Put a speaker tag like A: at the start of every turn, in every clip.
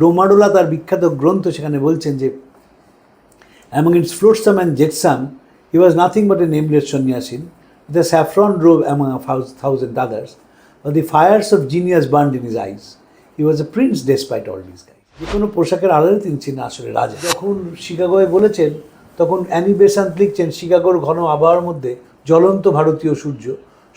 A: রোমাডোলা তার বিখ্যাত গ্রন্থ সেখানে বলছেন যে among its flotsam and jetsam he was nothing but a nameless sannyasin with a saffron robe among a thousand others, but the fires of genius burned in his eyes. He was a prince despite all disguise. যে কোনো পোশাকের আড়ালে তিনি ছিলেন আসলে রাজা। যখন শিকাগোয় বলেছেন তখন অ্যানি বেসান্ত লিখছেন শিকাগোর ঘন আবহাওয়ার মধ্যে জ্বলন্ত ভারতীয় সূর্য,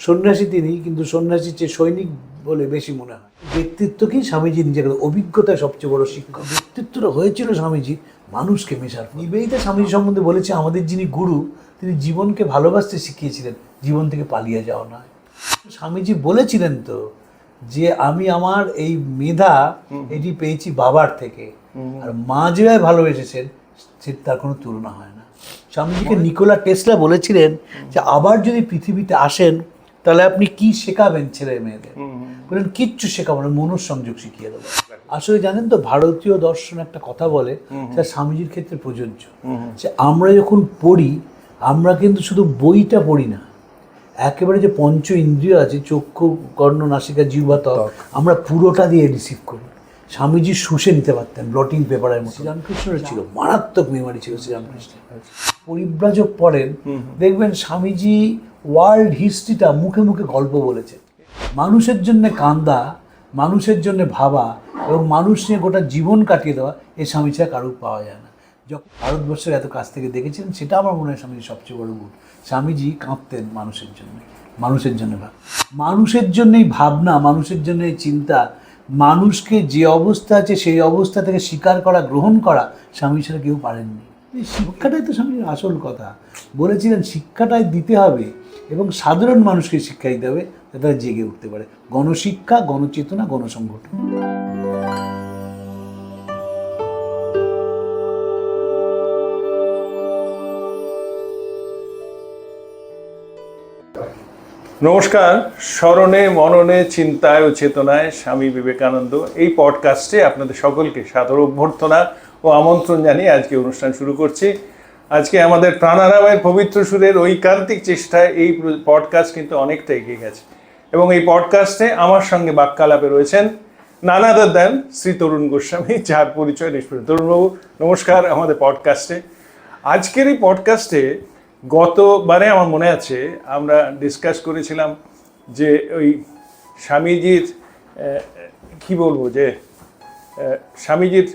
A: সন্ন্যাসী তিনি কিন্তু সন্ন্যাসীর চেয়ে সৈনিক বলে বেশি মনে হয়। ব্যক্তিত্বকেই স্বামীজি নিজের অভিজ্ঞতা সবচেয়ে বড় শিক্ষক। ব্যক্তিত্বটা হয়েছিল স্বামীজি মানুষকে মেশার। নিবেদিতা স্বামীজি সম্বন্ধে বলেছে আমাদের যিনি গুরু তিনি জীবনকে ভালোবাসতে শিখিয়েছিলেন, জীবন থেকে পালিয়ে যাওয়া নয়। স্বামীজি বলেছিলেন তো যে আমি আমার এই মেধা এটি পেয়েছি বাবার থেকে, আর মা যেভাবে ভালোবেসেছেন সে তার কোনো তুলনা হয় না। স্বামীজিকে নিকোলা টেসলা বলেছিলেন যে আবার যদি পৃথিবীতে আসেন তাহলে আপনি কি শেখাবেন ছেলে মেয়েদের? বলেন কিচ্ছু শেখাবো না, মনঃসংযোগ শিখিয়ে দেবো। আসলে জানেন তো ভারতীয় দর্শন একটা কথা বলে যা স্বামীজির ক্ষেত্রে প্রযোজ্য, যে আমরা যখন পড়ি আমরা কিন্তু শুধু বইটা পড়ি না, একেবারে যে পঞ্চ ইন্দ্রিয় আছে চক্ষু কর্ণ নাসিকা জিহ্বা ত্বক আমরা পুরোটা দিয়ে রিসিভ করি। স্বামীজি শুষে নিতে পারতেন ব্লটিং পেপারের মতো। শ্রীরামকৃষ্ণের ছিল মারাত্মক মেমোরি ছিল শ্রীরামকৃষ্ণের। পরিব্রাজক পড়েন দেখবেন স্বামীজি ওয়ার্ল্ড হিস্ট্রিটা মুখে মুখে গল্প বলেছেন। মানুষের জন্য কান্দা, মানুষের জন্য ভাবা এবং মানুষ নিয়ে গোটা জীবন কাটিয়ে দেওয়া এই স্বামী ছাড়া কারো পাওয়া যায় না। যখন ভারতবর্ষের এত কাছ থেকে দেখেছেন সেটা আমার মনে হয় স্বামীজির সবচেয়ে বড় গুণ। স্বামীজি কাঁদতেন মানুষের জন্য, মানুষের জন্য মানুষের জন্যই ভাবনা, মানুষের জন্যই চিন্তা, মানুষকে যে অবস্থা আছে সেই অবস্থা থেকে স্বীকার করা, গ্রহণ করা স্বামী ছাড়া কেউ পারেননি। এই শিক্ষাটাই তো স্বামীর আসল কথা। বলেছিলেন শিক্ষাটাই দিতে হবে এবং সাধারণ মানুষকে শিক্ষা দিতে হবে যাতে তারা জেগে উঠতে পারে। গণশিক্ষা, গণচেতনা, গণসংগঠন।
B: নমস্কার। স্মরণে মননে চিন্তায় ও চেতনায় স্বামী বিবেকানন্দ এই পডকাস্টে আপনাদের সকলকে সাদর অভ্যর্থনা ও আমন্ত্রণ জানিয়ে আজকে অনুষ্ঠান শুরু করছি। আজকে আমাদের প্রাণারামের পবিত্র সুরের ঐকান্তিক চেষ্টায় এই পডকাস্ট কিন্তু অনেকটা এগিয়ে গেছে এবং এই পডকাস্টে আমার সঙ্গে বাক্যালাপে রয়েছেন নানাদার দেন শ্রী তরুণ গোস্বামী, যার পরিচয় নিষ্পন্ন। তরুণবাবু নমস্কার আমাদের পডকাস্টে। আজকের এই পডকাস্টে গতবারে আমার মনে আছে আমরা ডিসকাস করেছিলাম যে ওই স্বামীজির কি বলবো যে স্বামীজির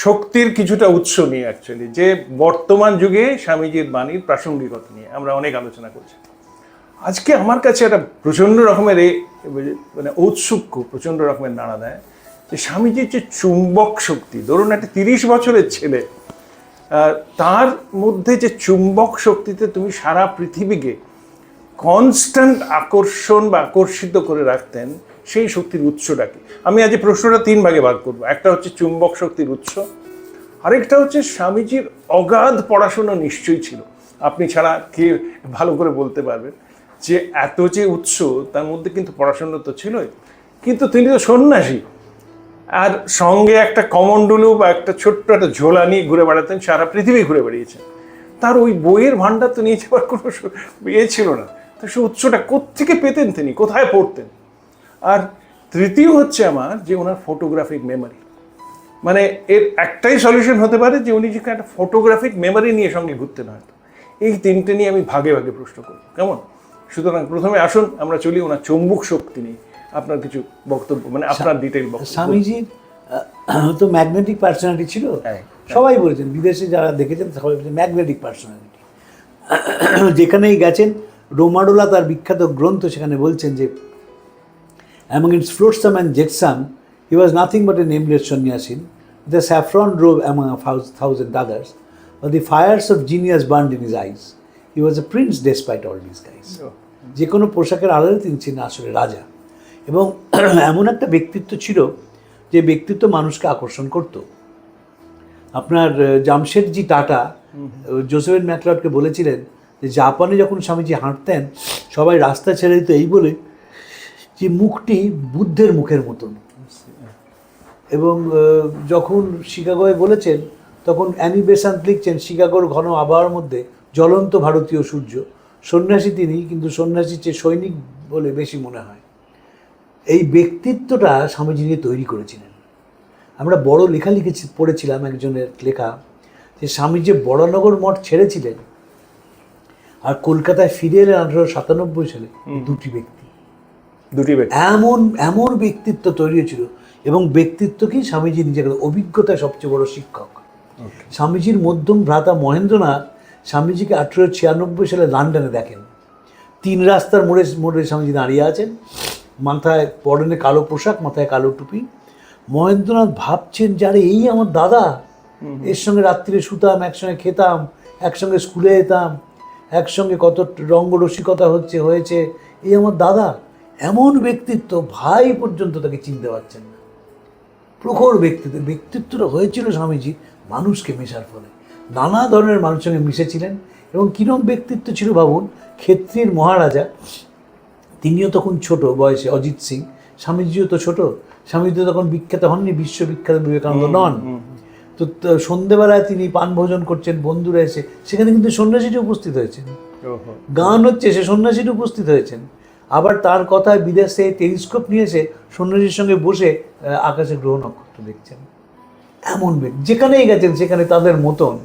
B: শক্তির কিছুটা উৎস নিয়ে, অ্যাকচুয়ালি যে বর্তমান যুগে স্বামীজির বাণীর প্রাসঙ্গিকতা নিয়ে আমরা অনেক আলোচনা করছি। আজকে আমার কাছে একটা প্রচণ্ড রকমের মানে ঔৎসুক্য প্রচণ্ড রকমের নাড়া দেয় যে স্বামীজির যে চুম্বক শক্তি, ধরুন একটা 30 বছরের ছেলে, তার মধ্যে যে চুম্বক শক্তিতে তুমি সারা পৃথিবীকে কনস্ট্যান্ট আকর্ষণ বা আকর্ষিত করে রাখতেন, সেই শক্তির উৎসটাকে আমি আজ প্রশ্নটা 3 ভাগে ভাগ করবো। একটা হচ্ছে চুম্বক শক্তির উৎস, আরেকটা হচ্ছে স্বামীজির অগাধ পড়াশুনো নিশ্চয়ই ছিল, আপনি ছাড়া কে ভালো করে বলতে পারবেন যে এত যে উৎস তার মধ্যে কিন্তু পড়াশুনো তো ছিলই, কিন্তু তিনি তো সন্ন্যাসী আর সঙ্গে একটা কমণ্ডলু বা একটা ছোট্ট একটা ঝোলা নিয়ে ঘুরে বেড়াতেন, সারা পৃথিবী ঘুরে বেরিয়েছেন। তার ওই বইয়ের ভাণ্ডার তো নিয়ে যাওয়ার কোনো ইয়ে ছিল না। তো সে উৎসটা কোত্থেকে পেতেন, তিনি কোথায় পড়তেন? আর তৃতীয় হচ্ছে আমার যে ওনার ফটোগ্রাফিক মেমোরি, মানে এর একটাই সলিউশন হতে পারে যে উনি যে একটা ফটোগ্রাফিক মেমোরি নিয়ে সঙ্গে ঘুরতেন হয়তো। এই তিনটে নিয়ে আমি ভাগে ভাগে প্রশ্ন করব, কেমন? সুতরাং প্রথমে আসুন আমরা চলি ওনার চুম্বক শক্তি নিয়ে। আপনার কিছু বক্তব্য, মানে আপনার ডিটেইল বক্তব্য।
A: স্বামীজির তো ম্যাগনেটিক পার্সোনালিটি ছিল, সবাই বলেছেন, বিদেশে যারা দেখেছেন সবাই বলেছেন ম্যাগনেটিক পার্সোনালিটি। যেখানেই গেছেন, রোমাডোলা তার বিখ্যাত গ্রন্থ সেখানে বলছেন যে among its flotsam and jetsam he was nothing but a nameless sannyasin with a saffron robe among a thousand others, but the fires of genius burned in his eyes. He was a prince despite all disguise. যে কোনো পোশাকের আড়ালে তিনি ছিলেন আসলে রাজা এবং এমন একটা ব্যক্তিত্ব ছিল যে ব্যক্তিত্ব মানুষকে আকর্ষণ করত। আপনার জামশেদজি টাটা জোসেফ ম্যাকলডকে বলেছিলেন যে জাপানে যখন স্বামীজি হাঁটতেন সবাই রাস্তা ছেড়ে দিত এই বলে যে মুখটি বুদ্ধের মুখের মতন। এবং যখন শিকাগোয় বলেছেন তখন অ্যানি বেসান্ত লিখছেন শিকাগোর ঘন আবহাওয়ার মধ্যে জ্বলন্ত ভারতীয় সূর্য, সন্ন্যাসী তিনি কিন্তু সন্ন্যাসীর চেয়ে সৈনিক বলে বেশি মনে হয়। এই ব্যক্তিত্বটা স্বামীজি নিয়ে তৈরি করেছিলেন। আমরা বড় লেখা লিখেছি, পড়েছিলাম একজনের লেখা, যে স্বামী যে বড়নগর মঠ ছেড়েছিলেন আর কলকাতায় ফিরে এলেন 1897 সালে, দুটি ব্যক্তি এমন ব্যক্তিত্ব তৈরি হয়েছিল। এবং ব্যক্তিত্বকেই স্বামীজি নিজেকে অভিজ্ঞতা সবচেয়ে বড় শিক্ষক। স্বামীজির মধ্যম ভ্রাতা মহেন্দ্রনাথ স্বামীজিকে 1896 সালে লন্ডনে দেখেন। 3 রাস্তার মোড়ে স্বামীজি দাঁড়িয়ে আছেন, মাথায় পরনে কালো পোশাক, মাথায় কালো টুপি। মহেন্দ্রনাথ ভাবছেন যে আরে এই আমার দাদা, এর সঙ্গে রাত্রিরে শুতাম, একসঙ্গে খেতাম, একসঙ্গে স্কুলে যেতাম, একসঙ্গে কত রঙ্গরসিকতা হয়েছে, এই আমার দাদা। এমন ব্যক্তিত্ব, ভাই পর্যন্ত তাকে চিনতে পারছেন না। প্রখর ব্যক্তিত্বটা হয়েছিল স্বামীজি মানুষকে মেশার ফলে। নানা ধরনের মানুষের সঙ্গে মিশেছিলেন। এবং কিরম ব্যক্তিত্ব ছিল ভাবুন, ক্ষেত্রীর মহারাজা, তিনিও তখন ছোট বয়সে, অজিত সিং, স্বামীজিও তো ছোট, স্বামীজি তো তখন বিখ্যাত হননি, বিশ্ববিখ্যাত বিবেকানন্দ নন। তো সন্ধেবেলায় তিনি পান ভোজন করছেন, বন্ধুরা এসে, সেখানে কিন্তু সন্ন্যাসীটি উপস্থিত হয়েছেন, গান হচ্ছে, সে সন্ন্যাসীটি উপস্থিত হয়েছেন। আবার তার কথায় বিদেশে টেলিস্কোপ নিয়ে এসে সন্ন্যাসীর সঙ্গে বসে আকাশে গ্রহ নক্ষত্র দেখছেন। এমন যেখানেই গেছেন সেখানে তাদের মতন।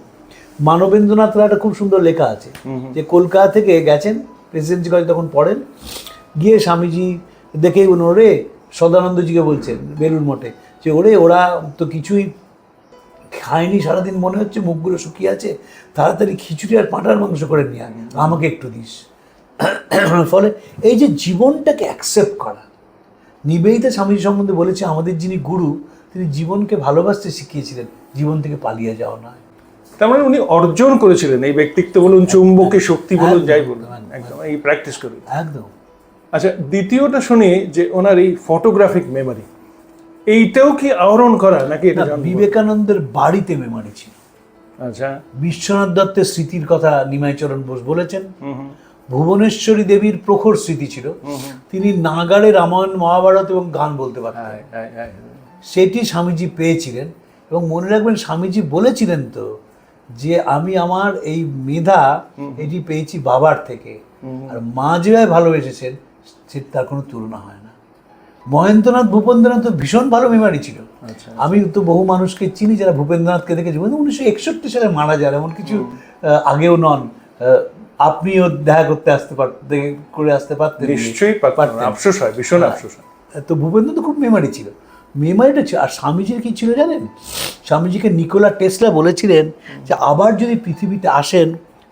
A: মানবেন্দ্রনাথের একটা খুব সুন্দর লেখা আছে, যে কলকাতা থেকে গেছেন, প্রেসিডেন্সি কলেজ তখন পড়েন, গিয়ে স্বামীজি দেখেই ওরে সদানন্দজিকে বলছেন বেলুর মঠে, যে ওরা তো কিছুই খায়নি সারাদিন, মনে হচ্ছে মুখগুলো শুকিয়ে আছে, তাড়াতাড়ি খিচুড়ি আর পাঁঠার মাংস করে নিয়ে আয়, আমাকে একটু দিস। ফলে এই যে জীবনটাকে অ্যাকসেপ্ট করা, নিবেদিতা স্বামীজি সম্বন্ধে বলেছে, আমাদের যিনি গুরু, তিনি জীবনকে ভালোবাসতে শিখিয়েছিলেন, জীবন থেকে পালিয়ে যাওয়া নয়।
B: তার মানে উনি অর্জন করেছিলেন এই ব্যক্তিত্ব বলুন, চুম্বকের শক্তি বলুন, যাই বলুন, একদম এই প্র্যাকটিস করে।
A: একদম।
B: আচ্ছা, দ্বিতীয়টা শুনি যে ওনার এই ফটোগ্রাফিক মেমোরি, এইটাও কি আহরণ করা নাকি এটা
A: বিবেকানন্দের বাড়িতে মেমোরি ছিল?
B: আচ্ছা,
A: বিশ্বনাথ দত্তের স্মৃতির কথা নিমাইচরণ বোস বলেছেন। ভুবনেশ্বরী দেবীর প্রখর স্মৃতি ছিল, তিনি নাগাড়ে রামায়ণ মহাভারত এবং গান বলতে পারতেন, সেটি স্বামীজি পেয়েছিলেন। এবং মনে রাখবেন, স্বামীজি বলেছিলেন তো যে আমি আমার এই মেধা এটি পেয়েছি বাবার থেকে, আর মা যেভাবে ভালোবেসেছেন সে তার কোনো তুলনা হয় না। মহেন্দ্রনাথ ভূপেন্দ্রনাথ তো ভীষণ ভালো মেমারি ছিল। আমি তো বহু মানুষকে চিনি যারা ভূপেন্দ্রনাথকে দেখেছি, 1961 সালে মারা যায়, এমন কিছু আগেও নন। আপনিও দেখা করতে আসতে পারতেন
B: নিশ্চয়ই, আফসোস হয়, ভীষণ আফসোস হয়।
A: তো ভূপেন্দ্র তো খুব মেমারি ছিল, মেমারিটা ছিল। আর স্বামীজির কি ছিল জানেন? স্বামীজিকে নিকোলা টেসলা বলেছিলেন যে আবার যদি পৃথিবীতে আসেন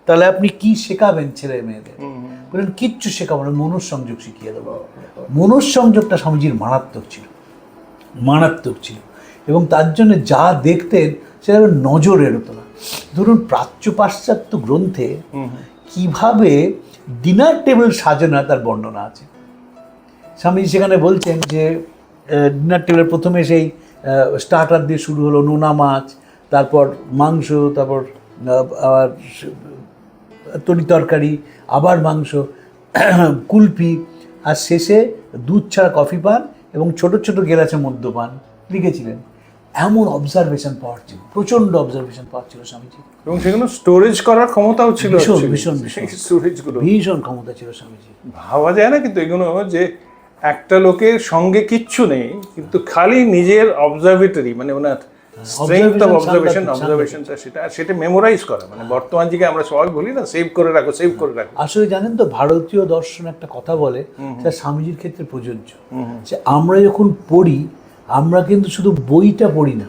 A: তাহলে আপনি কি শেখাবেন ছেলে মেয়েদের? বলেন কিচ্ছু শেখাবো না, মনঃসংযোগ শিখিয়ে দেবো। মনঃসংযোগটা স্বামীজির মারাত্মক ছিল। এবং তার জন্য যা দেখতেন সেটা নজর এড়োতো না। ধরুন, প্রাচ্য পাশ্চাত্য গ্রন্থে কিভাবে ডিনার টেবিল সাজানো তার বর্ণনা আছে। স্বামীজি সেখানে বলছেন যে ডিনার টেবিলের প্রথমে সেই স্টার্টার দিয়ে শুরু হলো, নোনা মাছ, তারপর মাংস, তারপর আবার তরি তরকারি, আবার মাংস, কুলপি, আর শেষে দুধ ছাড়া কফি পান এবং ছোট ছোট গেলাসে মদ্যপান লিখেছিলেন। এমন অবজারভেশন পাওয়ার ছিল, প্রচণ্ড অবজারভেশন পাওয়ার ছিল স্বামীজি।
B: এবং সেগুলো স্টোরেজ করার ক্ষমতাও ছিল,
A: ভীষণ ক্ষমতা ছিল স্বামীজি।
B: ভাবা যায় না কিন্তু এগুলো, যে একটা লোকের সঙ্গে কিচ্ছু নেই কিন্তু খালি নিজের অবজারভেটরি, মানে ওনার স্ট্রেংথ অফ অবজারভেশনটা সেটা মেমোরাইজ করা, মানে বর্তমান যুগে আমরা সবাই বলি না সেভ করে রাখো।
A: আসলে জানেন তো, ভারতীয় দর্শন একটা কথা বলে, যা স্বামীজির ক্ষেত্রে প্রযোজ্য, যে আমরা যখন পড়ি, আমরা কিন্তু শুধু বইটা পড়ি না,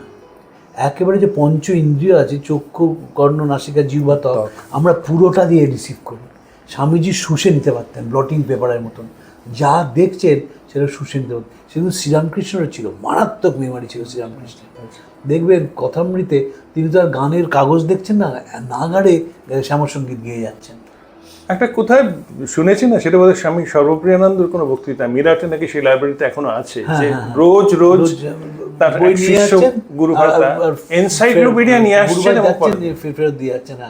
A: একেবারে যে পঞ্চ ইন্দ্রিয় আছে, চক্ষু, কর্ণ, নাসিকা, জিহ্বা, ত্বক, আমরা পুরোটা দিয়ে রিসিভ করি। স্বামীজি শুষে নিতে পারতেন ব্লটিং পেপারের মতন, যা দেখছেন সেটা শুষে নিতে পারতেন। সেগুলো শ্রীরামকৃষ্ণের ছিল, মারাত্মক মেমারি ছিল শ্রীরামকৃষ্ণের। দেখবেন কথামৃতে তিনি তো আর গানের কাগজ দেখছেন না, নাগাড়ে শ্যামসঙ্গীত গেয়ে যাচ্ছেন।
B: একটা কোথায় শুনেছি না, সেটা বোধহয় স্বামী সর্বপ্রিয়ানন্দর কোনো বক্তৃতা, মিরাটে নাকি সেই লাইব্রেরিতে এখনো আছে, যে রোজ তার শিষ্য গুরুভাতা এনসাইক্লোপিডিয়া নিয়ে আসছেন এবং
A: ফেরত দিয়ে যাচ্ছেন। না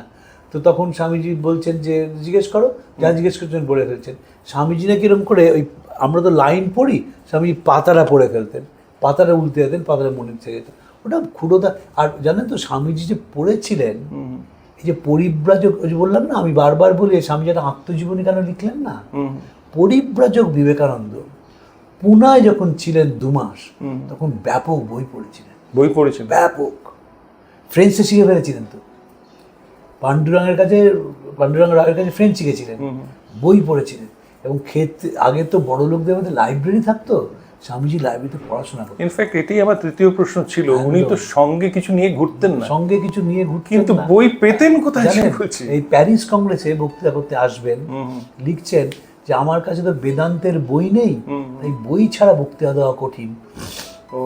A: তো তখন স্বামীজি বলছেন যে জিজ্ঞেস করো, যা জিজ্ঞেস করছেন পড়ে ফেলছেন। স্বামীজি না কিরম করে, ওই আমরা তো লাইন পড়ি, স্বামীজি পাতাটা পড়ে ফেলতেন, পাতাটা উল্টে যেতেন, পাতাটা মনে থেকে যেত, ওটা ক্ষুরতা। আর জানেন তো, স্বামীজি যে পড়েছিলেন, এই যে পরিব্রাজক, ওই যে বললাম না, আমি বারবার বলি স্বামীজি একটা আত্মজীবনী কেন লিখলেন না? পরিব্রাজক বিবেকানন্দ পুনায় যখন ছিলেন 2 মাস, তখন ব্যাপক বই পড়েছিলেন,
B: বই পড়েছেন?
A: ব্যাপক। ফ্রেঞ্চে শিখে ফেলেছিলেন তো, পাণ্ডুরঙ্গের রায়ের কাছে ফ্রেঞ্চ শিখেছিলেন, বই পড়েছিলেন। এবং আগে তো বড় লোকদের মধ্যে লাইব্রেরি থাকতো, স্বামীজি লাইব্রেরিতে পড়াশোনা করতেন।
B: ইনফ্যাক্ট এটাই আমার তৃতীয় প্রশ্ন ছিল, উনি তো সঙ্গে কিছু নিয়ে ঘুরতেন না,
A: সঙ্গে কিছু নিয়ে ঘুরতেন
B: কিন্তু
A: না।
B: বই পেতেন কোথায়?
A: এই প্যারিস কংগ্রেসে বক্তৃতা করতে আসবেন, লিখছেন যে আমার কাছে তো বেদান্তের বই নেই, তাই বই ছাড়া বক্তৃতা দেওয়া কঠিন।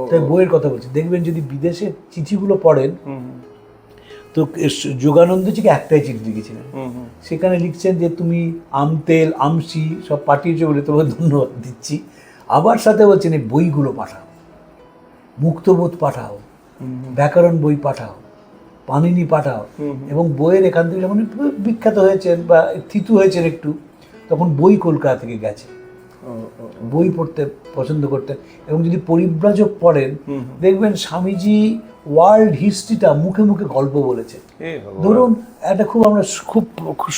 A: তাই বইয়ের কথা বলছি। দেখবেন যদি বিদেশে চিঠিগুলো পড়েন, তো যোগানন্দজিকে একটাই চিঠি লিখেছিলেন, সেখানে লিখছেন যে তুমি আমতেল আমসি সব পাঠিয়েছো বলে তোমাকে ধন্যবাদ দিচ্ছি, আবার সাথে বলছেন এই বইগুলো পাঠাও, মুক্তবোধ পাঠাও, ব্যাকরণ বই পাঠাও, পানিনি পাঠাও। এবং বইয়ের এখান থেকে যখন বিখ্যাত হয়েছেন বা থিতু হয়েছেন একটু, তখন বই কলকাতা থেকে গেছে, বই পড়তে পছন্দ করতেন। এবং যদি পরিব্রাজক পড়েন, দেখবেন স্বামীজি ওয়ার্ল্ড হিস্ট্রিটা মুখে মুখে গল্প বলেছে। ধরুন একটা আমরা খুব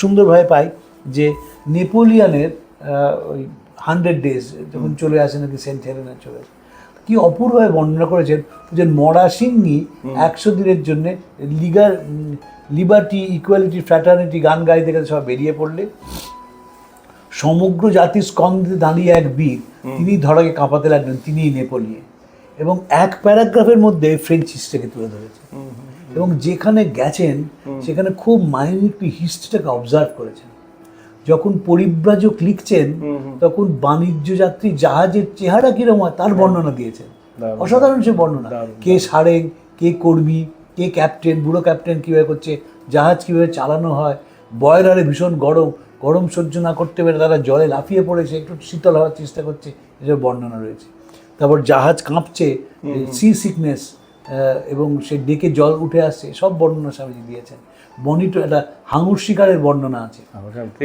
A: সুন্দরভাবে পাই যে নেপোলিয়ানের ওই 100 days যখন চলে আসে নাকি সেন্ট হেলেনা চলে আসে, কি অপূর্বভাবে বর্ণনা করেছেন যে মরাসিংহী 100 দিনের জন্য লিবার্টি ইকুয়ালিটি ফ্র্যাটার্নিটি গান গাইতে গেলে সব বেরিয়ে পড়লে সমগ্র জাতির স্কন্ধে দাঁড়িয়ে এক বীর, তিনি ধরাকে কাঁপাতে লাগলেন, তিনিই নেপোলিয়ন। এবং এক প্যারাগ্রাফের মধ্যে ফ্রেঞ্চ হিস্ট্রিকে তুলে ধরেছেন। এবং যেখানে গেছেন সেখানে খুব মাইনিউটলি হিস্ট্রিটাকে অবজার্ভ করেছেন। যখন পরিব্রাজক লিখছেন, তখন বাণিজ্য যাত্রী জাহাজের চেহারা কিরকম হয় তার বর্ণনা দিয়েছেন। অসাধারণ সে বর্ণনা। কে সারেং, কে কর্মী, কে ক্যাপ্টেন, বুড়ো ক্যাপ্টেন কীভাবে করছে, জাহাজ কীভাবে চালানো হয়, বয়লারে ভীষণ গরম সহ্য না করতে পেরে তারা জলে লাফিয়ে পড়েছে, একটু শীতল হওয়ার চেষ্টা করছে, এসব বর্ণনা রয়েছে। তারপর জাহাজ কাঁপছে, সি সিকনেস, এবং সে ডেকে জল উঠে আসছে, সব বর্ণনা স্বামীজি দিয়েছেন। বনিটো একটা হাঙর শিকারের বর্ণনা আছে,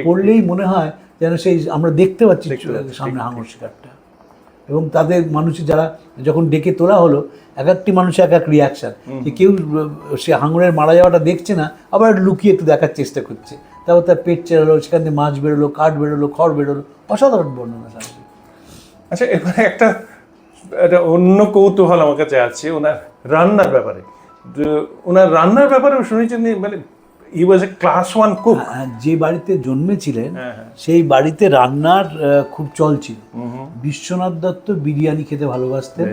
A: পড়লেই মনে হয় যেন সেই আমরা দেখতে পাচ্ছি সামনে হাঙর শিকারটা। এবং তাদের মানুষের যারা যখন ডেকে তোলা হলো, এক একটি মানুষের এক এক রিয়াকশান, যে কেউ সে হাঙরের মারা যাওয়াটা দেখছে না, আবার লুকিয়ে একটু দেখার চেষ্টা করছে, তারপর তার পেট চেরালো, সেখান থেকে মাছ বেরোলো, কাঠ বেরোলো, খড় বেরোলো, অসাধারণ বর্ণনা স্বামীজি।
B: আচ্ছা, এবারে একটা অন্য কৌতূহল আমার কাছে আছে ওনার রান্নার ব্যাপারে। ওনার রান্নার ব্যাপারেও শুনেছেন, মানে হি ওয়াজ এ ক্লাস 1 কুক।
A: যে বাড়িতে জন্মেছিলেন সেই বাড়িতে রান্নার খুব চল ছিল। বিশ্বনাথ দত্ত বিরিয়ানি খেতে ভালোবাসতেন,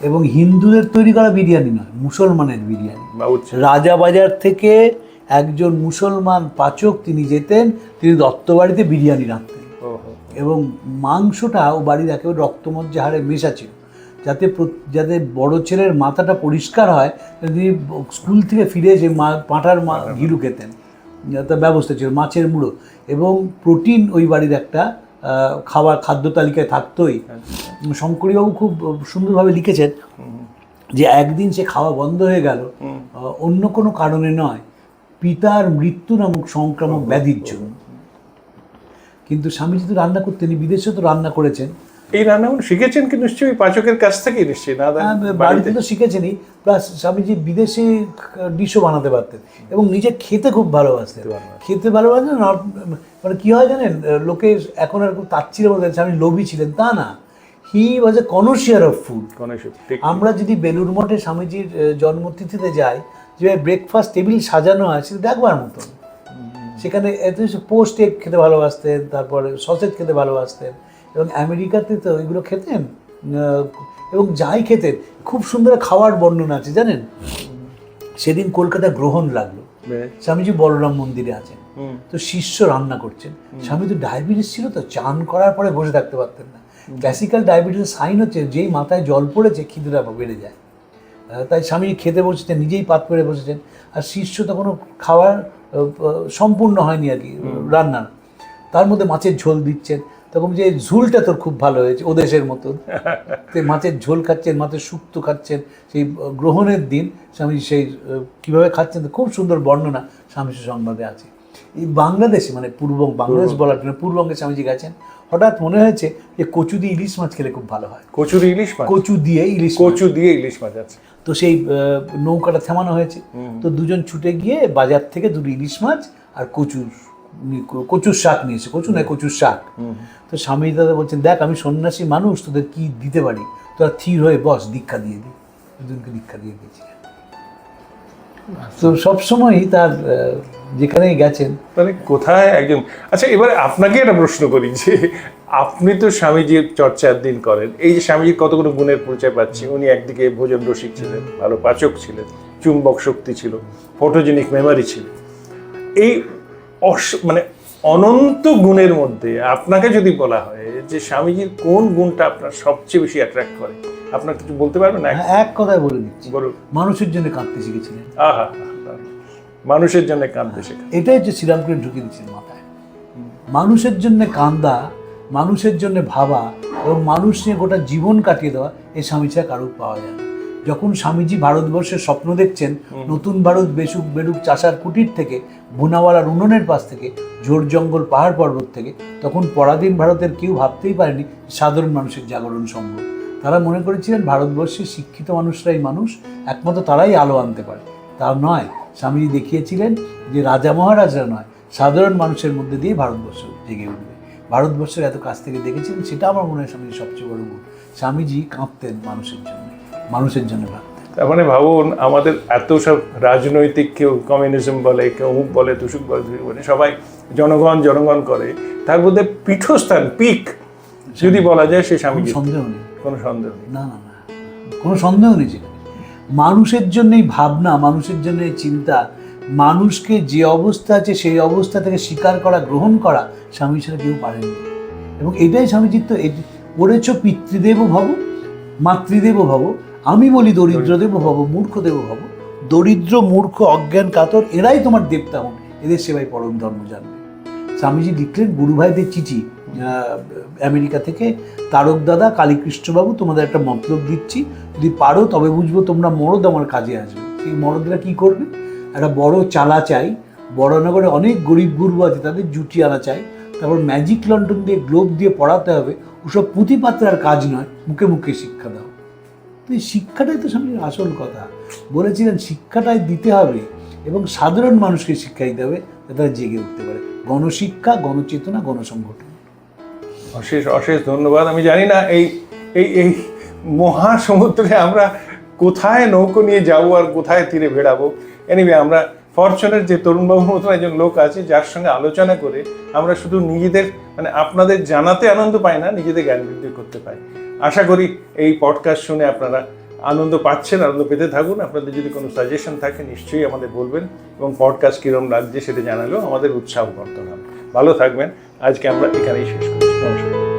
A: এবং হিন্দুদের তৈরি করা বিরিয়ানি নয়, মুসলমানের বিরিয়ানি। রাজাবাজার থেকে একজন মুসলমান পাচক তিনি যেতেন, তিনি দত্ত বাড়িতে বিরিয়ানি রাঁধতেন, এবং মাংসটা ও বাড়ির একেবারে রক্তমজ্জা হাড়ে মেশা ছিল, যাতে বড় ছেলের মাথাটা পরিষ্কার হয়। তিনি স্কুল থেকে ফিরে এসে পাঁঠার ঘিলু খেতেন, তার ব্যবস্থা ছিল, মাছের মুড়ো, এবং প্রোটিন ওই বাড়ির একটা খাদ্য তালিকায় থাকতোই। শঙ্করীবাবু খুব সুন্দরভাবে লিখেছেন যে একদিন সে খাওয়া বন্ধ হয়ে গেল, অন্য কোনো কারণে নয়, পিতার মৃত্যু নামক সংক্রামক ব্যাধির জন্য। কিন্তু স্বামীজি তো রান্না করতেন, বিদেশে তো রান্না করেছেন।
B: এই রান্নাগুলো শিখেছেন কি নিশ্চয়ই পাচকের কাছ থেকেই? নিশ্চয়ই না,
A: বাড়িতে তো শিখেছেনই, প্লাস স্বামীজি বিদেশে ডিশও বানাতে পারতেন, এবং নিজে খেতে খুব ভালোবাসতেন। খেতে ভালোবাসতেন, মানে কী হয় জানেন, লোকে এখন আর খুব তাচ্ছিল্য বলতেন স্বামী লোভী ছিলেন, তা না, হি ওয়াজ এ কনশিয়ার অফ ফুড। আমরা যদি বেলুড় মঠে স্বামীজির জন্মতিথিতে যাই, যে ব্রেকফাস্ট টেবিল সাজানো হয়, সেটা দেখবার মতন। সেখানে এত পোস্ট এগ খেতে ভালোবাসতেন, তারপরে সসেজ খেতে ভালোবাসতেন, এবং আমেরিকাতে তো এগুলো খেতেন, এবং যাই খেতেন খুব সুন্দর খাওয়ার বর্ণনা আছে জানেন। সেদিন কলকাতা গ্রহণ লাগলো, স্বামীজি বলরাম মন্দিরে আছেন, তো শিষ্য রান্না করছেন। স্বামী তো ডায়াবেটিস ছিল, তো চান করার পরে বসে থাকতে পারতেন না। ক্লাসিক্যাল ডায়াবেটিসের সাইন হচ্ছে যেই মাথায় জল পড়েছে খিদেটা বেড়ে যায়। তাই স্বামী খেতে বসেছেন, নিজেই পাত পেরে বসেছেন, আর শিষ্য তখনও খাওয়ার সম্পূর্ণ হয়নি আর কি রান্নার, তার মধ্যে মাছের ঝোল দিচ্ছেন। তখন যে ঝোলটা তোর খুব ভালো হয়েছে ওদেশের মতন, মাছের ঝোল খাচ্ছেন, মাছের শুক্তো খাচ্ছেন। সেই গ্রহণের দিন স্বামী সেই কীভাবে খাচ্ছেন খুব সুন্দর বর্ণনা স্বামী সংবাদে আছে। এই বাংলাদেশে, মানে বাংলাদেশ বলার জন্য পূর্ববঙ্গে স্বামীজি গেছেন, হঠাৎ মনে হয়েছে যে কচু দিয়ে ইলিশ মাছ খেলে খুব ভালো হয়।
B: কচু দিয়ে ইলিশ মাছ আছে।
A: তো সেই নৌকাটা থামানো হয়েছে, তো দুজন ছুটে গিয়ে বাজার থেকে দুটো ইলিশ মাছ আর কচুর শাক নিয়েছে, কচুর শাক। তো স্বামী দাদা বলছেন, দেখ আমি সন্ন্যাসী মানুষ, তোদের কি দিতে পারি, তোরা থির হয়ে বস, দীক্ষা দিয়ে দিই। দুজনকে দীক্ষা দিয়ে গিয়েছিলেন। তো সবসময়ই তার যেখানেই গেছেন,
B: তাহলে কোথায় একজন, আচ্ছা এবারে আপনাকে একটা প্রশ্ন করি যে আপনি তো স্বামীজির চর্চার দিন করেন, এই যে স্বামীজির কতগুলো গুণের পরিচয় পাচ্ছি, উনি একদিকে ভোজন রসিক ছিলেন, ভালো পাচক ছিলেন, চুম্বক শক্তি ছিল, ফটোজেনিক মেমোরি ছিল, এই মানে অনন্ত গুণের মধ্যে আপনাকে যদি বলা হয় যে স্বামীজির কোন গুণটা আপনার সবচেয়ে বেশি অ্যাট্রাক্ট করে, আপনার কিছু বলতে পারবেন?
A: এক কথায় বলে দিচ্ছি,
B: বলুন।
A: মানুষের জন্য কাঁদতে শিখেছিলেন।
B: আহা, মানুষের জন্য কাঁদতে শেখা,
A: এটাই হচ্ছে শ্রীরামকৃষ্ণ ঢুকিয়ে দিচ্ছেন মাথায়। মানুষের জন্য কান্দা, মানুষের জন্য ভাবা এবং মানুষ নিয়ে গোটা জীবন কাটিয়ে দেওয়া, এই স্বামী ছাড়া কারো পাওয়া যায় না। যখন স্বামীজি ভারতবর্ষের স্বপ্ন দেখছেন, নতুন ভারত বেসুক বেরুক চাষার কুটির থেকে, বুনাওয়ালার উনুনের পাশ থেকে, ঝোড় জঙ্গল পাহাড় পর্বত থেকে, তখন পরাধীন ভারতের কেউ ভাবতেই পারেনি সাধারণ মানুষের জাগরণ সম্ভব। তারা মনে করেছিলেন ভারতবর্ষের শিক্ষিত মানুষরাই মানুষ, একমাত্র তারাই আলো আনতে পারে। তা নয়, স্বামীজি দেখিয়েছিলেন যে রাজা মহারাজরা নয়, সাধারণ মানুষের মধ্যে দিয়ে ভারতবর্ষ জেগে উঠবে। ভারতবর্ষের এত কাছ থেকে দেখেছিলেন, সেটা আমার মনে হয় স্বামীজির সবচেয়ে বড় গুণ। স্বামীজি কাঁদতেন মানুষের জন্য, মানুষের জন্য ভাবতেন।
B: তার মানে ভাবুন, আমাদের এত সব রাজনৈতিক, কেউ কমিউনিজম বলে, কেউ অমুক বলে, তুসুক বলে, সবাই জনগণ জনগণ করে, তার মধ্যে পীঠস্থান, পিক যদি বলা যায়, সে স্বামীজি।
A: সন্দেহ নেই,
B: কোনো সন্দেহ নেই।
A: না না না, কোনো সন্দেহ নেই। যেখানে মানুষের জন্যই ভাবনা, মানুষের জন্যই চিন্তা, মানুষকে যে অবস্থা আছে সেই অবস্থা থেকে স্বীকার করা, গ্রহণ করা, স্বামী ছাড়া কেউ পারেনি। এবং এটাই স্বামীজির তো পড়েছ, পিতৃদেব ভব, মাতৃদেব ভব, আমি বলি দরিদ্রদেব ভব, মূর্খদেব ভব। দরিদ্র, মূর্খ, অজ্ঞান, কাতর, এরাই তোমার দেবতা হন, এদের সেবাই পরম ধর্ম জানবে। স্বামীজি লিখলেন গুরু ভাইদের চিঠি আমেরিকা থেকে, তারক দাদা, কালীকৃষ্ণবাবু, তোমাদের একটা মতলব দিচ্ছি, যদি পারো তবে বুঝবো তোমরা মরদ আমার কাজে আসবে। সেই মরদরা কী করবে? একটা বড় চালা চাই, বড়নগরে অনেক গরিব গুরু আছে, তাদের জুটি আনা চাই, তারপর ম্যাজিক লন্ডন দিয়ে, গ্লোব দিয়ে পড়াতে হবে। ওসব পুঁথিপাত্রার কাজ নয়, মুখে মুখে শিক্ষা দাও। তো এই শিক্ষাটাই তো স্বামীজির আসল কথা। বলেছিলেন শিক্ষাটাই দিতে হবে এবং সাধারণ মানুষকে শিক্ষা দিতে হবে, যাতে তারা জেগে উঠতে পারে। গণশিক্ষা, গণচেতনা, গণসংগঠন।
B: অশেষ অশেষ ধন্যবাদ। আমি জানি না এই এই এই মহাসমুদ্রে আমরা কোথায় নৌকো নিয়ে যাবো আর কোথায় তীরে বেড়াবো। এনিওয়ে, আমরা ফরচুনের যে তরুণবাবুর মতন একজন লোক আছে, যার সঙ্গে আলোচনা করে আমরা শুধু নিজেদের, মানে আপনাদের জানাতে আনন্দ পাই না, নিজেদের জ্ঞান বৃদ্ধি করতে পাই। আশা করি এই পডকাস্ট শুনে আপনারা আনন্দ পাচ্ছেন, আনন্দ পেতে থাকুন। আপনাদের যদি কোনো সাজেশন থাকে নিশ্চয়ই আমাদের বলবেন, এবং পডকাস্ট কীরকম লাগছে সেটা জানালেও আমাদের উৎসাহ বর্ধন হবে। ভালো থাকবেন। আজকে আমরা এখানেই শেষ করছি। নমস্কার।